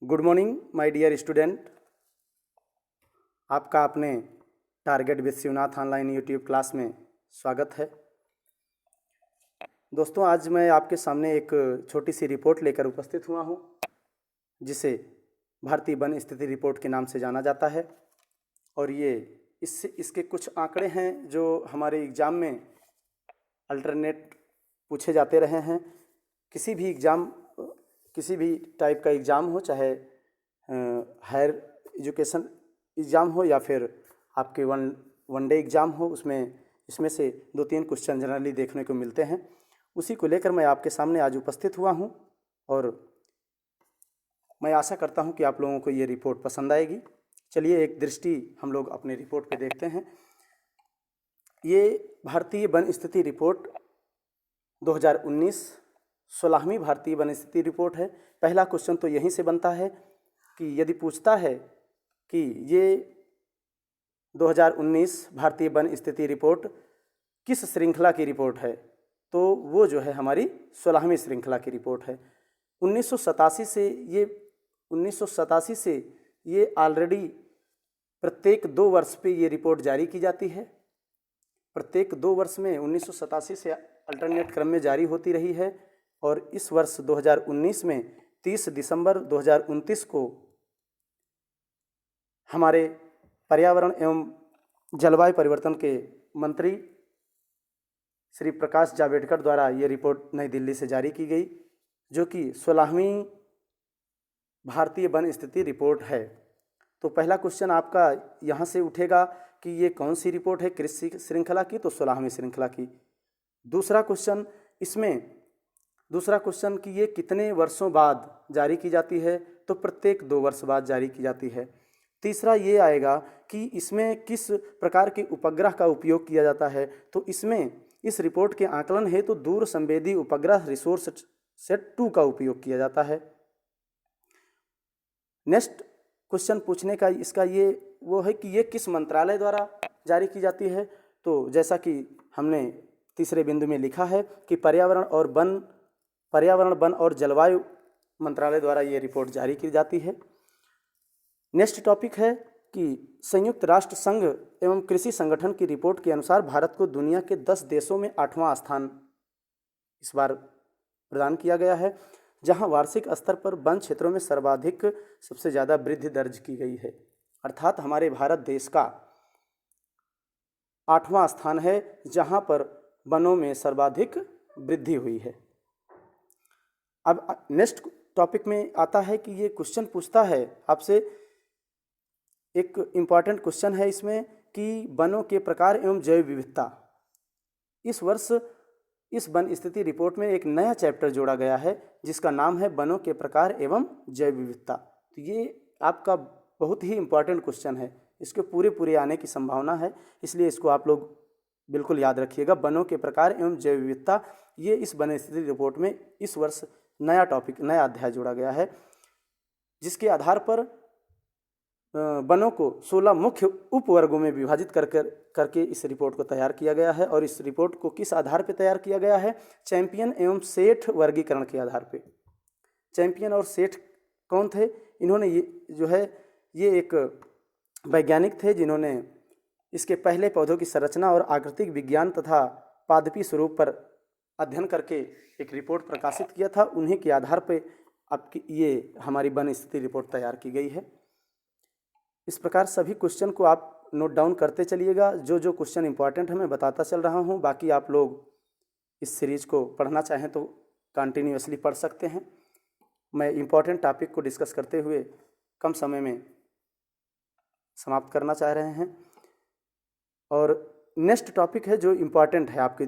Good morning my dear student. आपका अपने target with Shivnath online YouTube class में स्वागत है। दोस्तों, आज मैं आपके सामने एक छोटी सी रिपोर्ट लेकर उपस्थित हुआ हूँ, जिसे भारतीय वन स्थिति रिपोर्ट के नाम से जाना जाता है। और ये इसके कुछ आंकड़े हैं जो हमारे एग्ज़ाम में अल्टरनेट पूछे जाते रहे हैं। किसी भी टाइप का एग्ज़ाम हो, चाहे हायर एजुकेशन एग्ज़ाम हो या फिर आपके वन डे एग्ज़ाम हो, इसमें से 2-3 क्वेश्चन जनरली देखने को मिलते हैं। उसी को लेकर मैं आपके सामने आज उपस्थित हुआ हूं और मैं आशा करता हूं कि आप लोगों को ये रिपोर्ट पसंद आएगी। चलिए एक दृष्टि हम लोग अपने रिपोर्ट पे देखते हैं। ये भारतीय वन स्थिति रिपोर्ट 2019 16वीं भारतीय वन स्थिति रिपोर्ट है। पहला क्वेश्चन तो यहीं से बनता है कि यदि पूछता है कि ये 2019 भारतीय वन स्थिति रिपोर्ट किस श्रृंखला की रिपोर्ट है, तो वो जो है हमारी 16वीं श्रृंखला की रिपोर्ट है। 1987 से ये ऑलरेडी प्रत्येक 2 वर्ष पे ये रिपोर्ट जारी की जाती है। प्रत्येक 2 वर्ष में 1987 से अल्टरनेट क्रम में जारी होती रही है और इस वर्ष 2019 में 30 दिसंबर 2029 को हमारे पर्यावरण एवं जलवायु परिवर्तन के मंत्री श्री प्रकाश जावड़ेकर द्वारा ये रिपोर्ट नई दिल्ली से जारी की गई, जो कि 16वीं भारतीय वन स्थिति रिपोर्ट है। तो पहला क्वेश्चन आपका यहाँ से उठेगा कि ये कौन सी रिपोर्ट है, किस श्रृंखला की, तो 16वीं श्रृंखला की। दूसरा क्वेश्चन कि ये कितने वर्षों बाद जारी की जाती है, तो प्रत्येक 2 वर्ष बाद जारी की जाती है। तीसरा ये आएगा कि इसमें किस प्रकार के उपग्रह का उपयोग किया जाता है, तो इस रिपोर्ट के आकलन है तो दूर संवेदी उपग्रह रिसोर्स सेट 2 का उपयोग किया जाता है। नेक्स्ट क्वेश्चन पूछने का इसका वो है कि ये किस मंत्रालय द्वारा जारी की जाती है, तो जैसा कि हमने तीसरे बिंदु में लिखा है कि पर्यावरण वन और जलवायु मंत्रालय द्वारा ये रिपोर्ट जारी की जाती है। नेक्स्ट टॉपिक है कि संयुक्त राष्ट्र संघ एवं कृषि संगठन की रिपोर्ट के अनुसार भारत को दुनिया के 10 देशों में 8वां स्थान इस बार प्रदान किया गया है, जहां वार्षिक स्तर पर वन क्षेत्रों में सबसे ज़्यादा वृद्धि दर्ज की गई है। अर्थात हमारे भारत देश का 8वां स्थान है जहां पर वनों में सर्वाधिक वृद्धि हुई है। अब नेक्स्ट टॉपिक में आता है कि ये क्वेश्चन पूछता है आपसे, एक इम्पॉर्टेंट क्वेश्चन है इसमें कि वनों के प्रकार एवं जैव विविधता। इस वर्ष इस वन स्थिति रिपोर्ट में एक नया चैप्टर जोड़ा गया है जिसका नाम है वनों के प्रकार एवं जैव विविधता। तो ये आपका बहुत ही इम्पॉर्टेंट क्वेश्चन है, इसके पूरे आने की संभावना है, इसलिए इसको आप लोग बिल्कुल याद रखिएगा। वनों के प्रकार एवं जैव विविधता, ये इस वन स्थिति रिपोर्ट में इस वर्ष नया अध्याय जोड़ा गया है, जिसके आधार पर वनों को 16 मुख्य उपवर्गों में विभाजित करके इस रिपोर्ट को तैयार किया गया है। और इस रिपोर्ट को किस आधार पर तैयार किया गया है, चैंपियन एवं सेठ वर्गीकरण के आधार पे। चैंपियन और सेठ कौन थे? इन्होंने ये एक वैज्ञानिक थे जिन्होंने इसके पहले पौधों की संरचना और आकृतिक विज्ञान तथा पादपी स्वरूप पर अध्ययन करके एक रिपोर्ट प्रकाशित किया था। उन्हीं के आधार पे आपकी ये हमारी वन स्थिति रिपोर्ट तैयार की गई है। इस प्रकार सभी क्वेश्चन को आप नोट डाउन करते चलिएगा। जो क्वेश्चन इंपॉर्टेंट है मैं बताता चल रहा हूँ, बाकी आप लोग इस सीरीज को पढ़ना चाहें तो कंटिन्यूअसली पढ़ सकते हैं। मैं इंपॉर्टेंट टॉपिक को डिस्कस करते हुए कम समय में समाप्त करना चाह रहे हैं। और नेक्स्ट टॉपिक है जो इम्पॉर्टेंट है आपके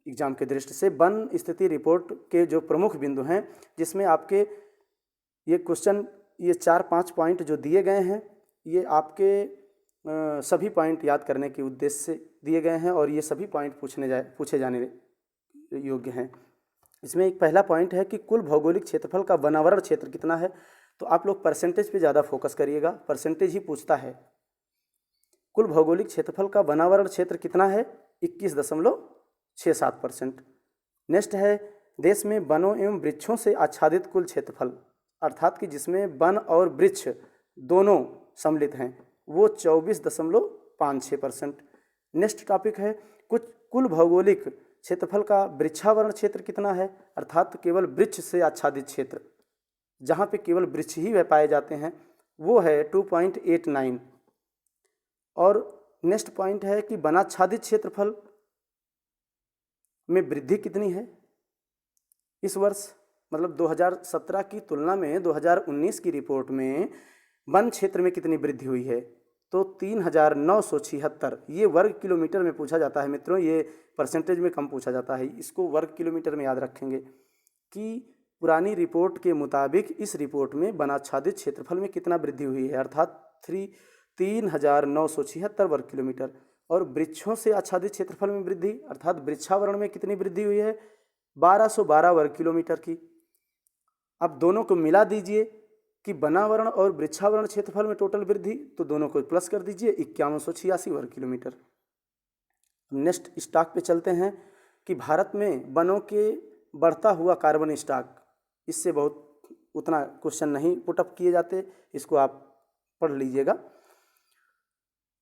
एग्जाम के दृष्टि से, वन स्थिति रिपोर्ट के जो प्रमुख बिंदु हैं, जिसमें आपके ये क्वेश्चन, ये 4-5 पॉइंट जो दिए गए हैं, ये आपके सभी पॉइंट याद करने के उद्देश्य से दिए गए हैं और ये सभी पॉइंट पूछे जाने योग्य हैं। इसमें एक पहला पॉइंट है कि कुल भौगोलिक क्षेत्रफल का वनावरण क्षेत्र कितना है, तो आप लोग परसेंटेज पे ज़्यादा फोकस करिएगा, परसेंटेज ही पूछता है। कुल भौगोलिक क्षेत्रफल का वनावरण क्षेत्र कितना है? 21.67%। नेक्स्ट है देश में वनों एवं वृक्षों से आच्छादित कुल क्षेत्रफल अर्थात कि जिसमें वन और वृक्ष दोनों सम्मिलित हैं, वो 24.56%। नेक्स्ट टॉपिक है कुल भौगोलिक क्षेत्रफल का वृक्षावरण क्षेत्र कितना है, अर्थात केवल वृक्ष से आच्छादित क्षेत्र जहाँ पे केवल वृक्ष ही पाए जाते हैं, वो है 2.89। और नेक्स्ट पॉइंट है कि वनाच्छादित क्षेत्रफल में वृद्धि कितनी है इस वर्ष, मतलब 2017 की तुलना में 2019 की रिपोर्ट में वन क्षेत्र में कितनी वृद्धि हुई है, तो 3,976। ये वर्ग किलोमीटर में पूछा जाता है मित्रों, ये परसेंटेज में कम पूछा जाता है, इसको वर्ग किलोमीटर में याद रखेंगे कि पुरानी रिपोर्ट के मुताबिक इस रिपोर्ट में वनाच्छादित क्षेत्रफल में कितना वृद्धि हुई है, अर्थात 3,976 वर्ग किलोमीटर। और वृक्षों से आच्छादित क्षेत्रफल में वृद्धि अर्थात वृक्षावरण में कितनी वृद्धि हुई है, 1212 वर्ग किलोमीटर की। अब दोनों को मिला दीजिए कि वनावरण और वृक्षावरण क्षेत्रफल में टोटल वृद्धि, तो दोनों को प्लस कर दीजिए, 5186 वर्ग किलोमीटर। नेक्स्ट स्टॉक पे चलते हैं कि भारत में वनों के बढ़ता हुआ कार्बन स्टॉक, इससे बहुत उतना क्वेश्चन नहीं पुटअप किए जाते, इसको आप पढ़ लीजिएगा।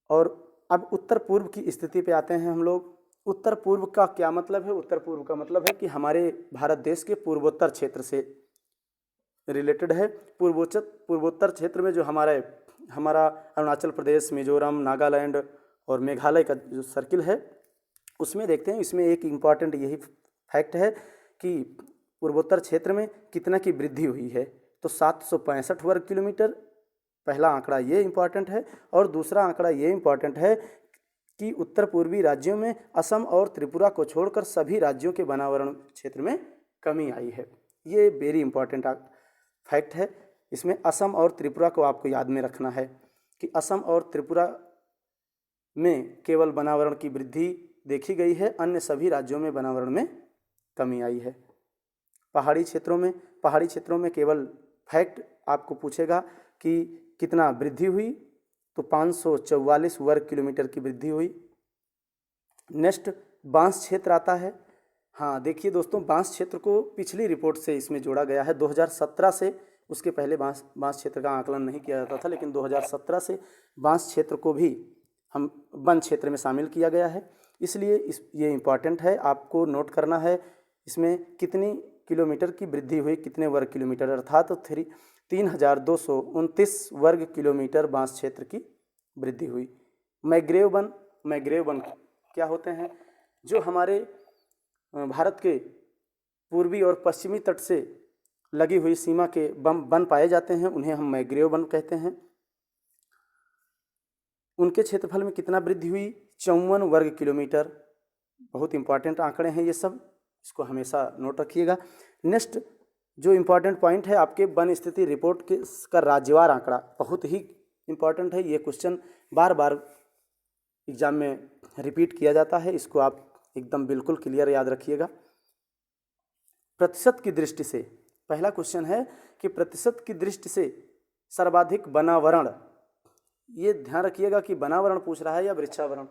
और अब उत्तर पूर्व की स्थिति पे आते हैं हम लोग। उत्तर पूर्व का क्या मतलब है, उत्तर पूर्व का मतलब है कि हमारे भारत देश के पूर्वोत्तर क्षेत्र से रिलेटेड है। पूर्वोत्तर क्षेत्र में जो हमारा अरुणाचल प्रदेश, मिजोरम, नागालैंड और मेघालय का जो सर्किल है, उसमें देखते हैं, इसमें एक इम्पॉर्टेंट यही फैक्ट है कि पूर्वोत्तर क्षेत्र में कितना की वृद्धि हुई है, तो 765 वर्ग किलोमीटर। पहला आंकड़ा ये इम्पॉर्टेंट है। और दूसरा आंकड़ा ये इम्पॉर्टेंट है कि उत्तर पूर्वी राज्यों में असम और त्रिपुरा को छोड़कर सभी राज्यों के वनावरण क्षेत्र में कमी आई है। ये वेरी इंपॉर्टेंट फैक्ट है। इसमें असम और त्रिपुरा को आपको याद में रखना है कि असम और त्रिपुरा में केवल वनावरण की वृद्धि देखी गई है, अन्य सभी राज्यों में वनावरण में कमी आई है। पहाड़ी क्षेत्रों में केवल फैक्ट आपको पूछेगा कि कितना वृद्धि हुई, तो 544 वर्ग किलोमीटर की वृद्धि हुई। नेक्स्ट बांस क्षेत्र आता है। हाँ देखिए दोस्तों, बांस क्षेत्र को पिछली रिपोर्ट से इसमें जोड़ा गया है 2017 से। उसके पहले बांस क्षेत्र का आकलन नहीं किया जाता था, लेकिन 2017 से बांस क्षेत्र को भी हम वन क्षेत्र में शामिल किया गया है, इसलिए ये इम्पॉर्टेंट है, आपको नोट करना है। इसमें कितनी किलोमीटर की वृद्धि हुई, कितने वर्ग किलोमीटर, अर्थात 3,229 वर्ग किलोमीटर बांस क्षेत्र की वृद्धि हुई। मैंग्रोव वन क्या होते हैं, जो हमारे भारत के पूर्वी और पश्चिमी तट से लगी हुई सीमा के वन पाए जाते हैं, उन्हें हम मैंग्रोव वन कहते हैं। उनके क्षेत्रफल में कितना वृद्धि हुई, 54 वर्ग किलोमीटर। बहुत इंपॉर्टेंट आंकड़े हैं ये सब, इसको हमेशा नोट रखिएगा। नेक्स्ट जो इम्पॉर्टेंट पॉइंट है, आपके वन स्थिति रिपोर्ट के का राज्यवार आंकड़ा बहुत ही इम्पॉर्टेंट है। ये क्वेश्चन बार बार एग्जाम में रिपीट किया जाता है, इसको आप एकदम बिल्कुल क्लियर याद रखिएगा। प्रतिशत की दृष्टि से पहला क्वेश्चन है कि प्रतिशत की दृष्टि से सर्वाधिक वनावरण, ये ध्यान रखिएगा कि वनावरण पूछ रहा है या वृक्षावरण,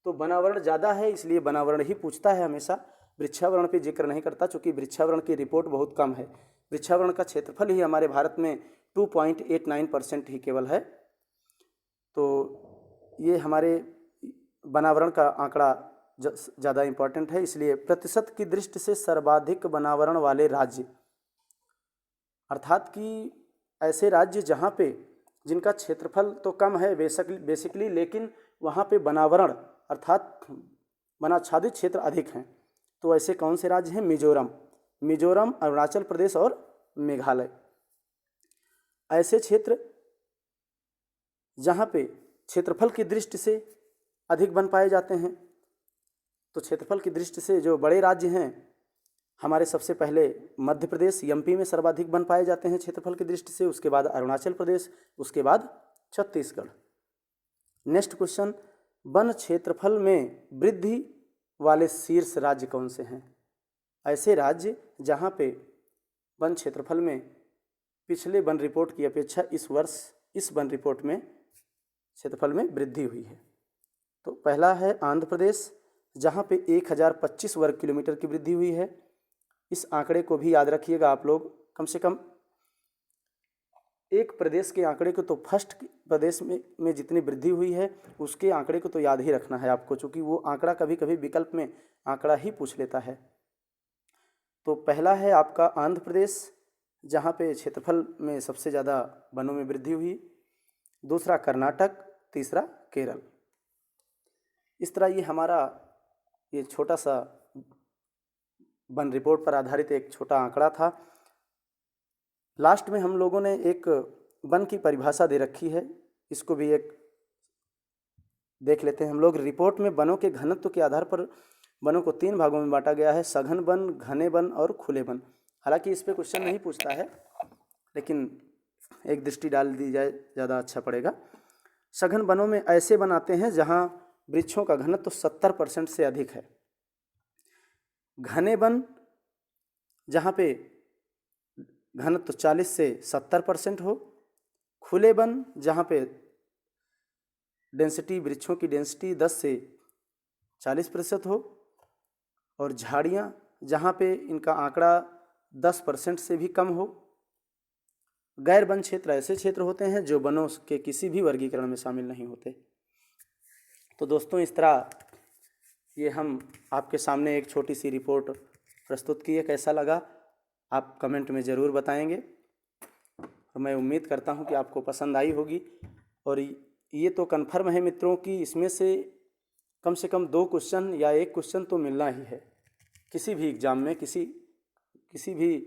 तो वनावरण ज़्यादा है इसलिए वनावरण ही पूछता है हमेशा, वृक्षावरण पे जिक्र नहीं करता, चूँकि वृक्षावरण की रिपोर्ट बहुत कम है। वृक्षावरण का क्षेत्रफल ही हमारे भारत में 2.89% ही केवल है। तो ये हमारे वनावरण का आंकड़ा ज़्यादा इम्पॉर्टेंट है, इसलिए प्रतिशत की दृष्टि से सर्वाधिक वनावरण वाले राज्य, अर्थात कि ऐसे राज्य जहाँ पे जिनका क्षेत्रफल तो कम है बेसिकली, लेकिन वहाँ पे वनावरण अर्थात वनाच्छादित क्षेत्र अधिक हैं। तो ऐसे कौन से राज्य हैं, मिजोरम, अरुणाचल प्रदेश और मेघालय। ऐसे क्षेत्र जहाँ पे क्षेत्रफल की दृष्टि से अधिक वन पाए जाते हैं, तो क्षेत्रफल की दृष्टि से जो बड़े राज्य हैं हमारे, सबसे पहले मध्य प्रदेश एमपी में सर्वाधिक वन पाए जाते हैं क्षेत्रफल की दृष्टि से, उसके बाद अरुणाचल प्रदेश, उसके बाद छत्तीसगढ़। नेक्स्ट क्वेश्चन, वन क्षेत्रफल में वृद्धि वाले शीर्ष राज्य कौन से हैं। ऐसे राज्य जहाँ पे वन क्षेत्रफल में पिछले वन रिपोर्ट की अपेक्षा इस वर्ष इस वन रिपोर्ट में क्षेत्रफल में वृद्धि हुई है। तो पहला है आंध्र प्रदेश, जहाँ पे 1025 वर्ग किलोमीटर की वृद्धि हुई है। इस आंकड़े को भी याद रखिएगा आप लोग, कम से कम एक प्रदेश के आंकड़े को तो फर्स्ट प्रदेश में जितनी वृद्धि हुई है उसके आंकड़े को तो याद ही रखना है आपको, चूँकि वो आंकड़ा कभी कभी विकल्प में आंकड़ा ही पूछ लेता है। तो पहला है आपका आंध्र प्रदेश, जहाँ पे क्षेत्रफल में सबसे ज़्यादा वनों में वृद्धि हुई। दूसरा कर्नाटक, तीसरा केरल। इस तरह ये हमारा ये छोटा सा वन रिपोर्ट पर आधारित एक छोटा आंकड़ा था। लास्ट में हम लोगों ने एक वन की परिभाषा दे रखी है, इसको भी एक देख लेते हैं हम लोग। रिपोर्ट में वनों के घनत्व के आधार पर वनों को 3 भागों में बांटा गया है, सघन वन, घने वन और खुले वन। हालांकि इस पे क्वेश्चन नहीं पूछता है, लेकिन एक दृष्टि डाल दी जाए ज़्यादा अच्छा पड़ेगा। सघन वनों में ऐसे वन आते हैं जहाँ वृक्षों का घनत्व 70% से अधिक है। घने वन जहाँ पे घनत्व 40 से 70% हो। खुले वन जहाँ पे डेंसिटी, वृक्षों की डेंसिटी 10 से 40% हो। और झाड़ियाँ जहाँ पे इनका आंकड़ा 10% से भी कम हो। गैर वन क्षेत्र ऐसे क्षेत्र होते हैं जो वनों के किसी भी वर्गीकरण में शामिल नहीं होते। तो दोस्तों, इस तरह ये हम आपके सामने एक छोटी सी रिपोर्ट प्रस्तुत की है। कैसा लगा आप कमेंट में ज़रूर बताएंगे, और मैं उम्मीद करता हूँ कि आपको पसंद आई होगी। और ये तो कन्फर्म है मित्रों कि इसमें से कम 2 क्वेश्चन या 1 क्वेश्चन तो मिलना ही है किसी भी एग्ज़ाम में, किसी भी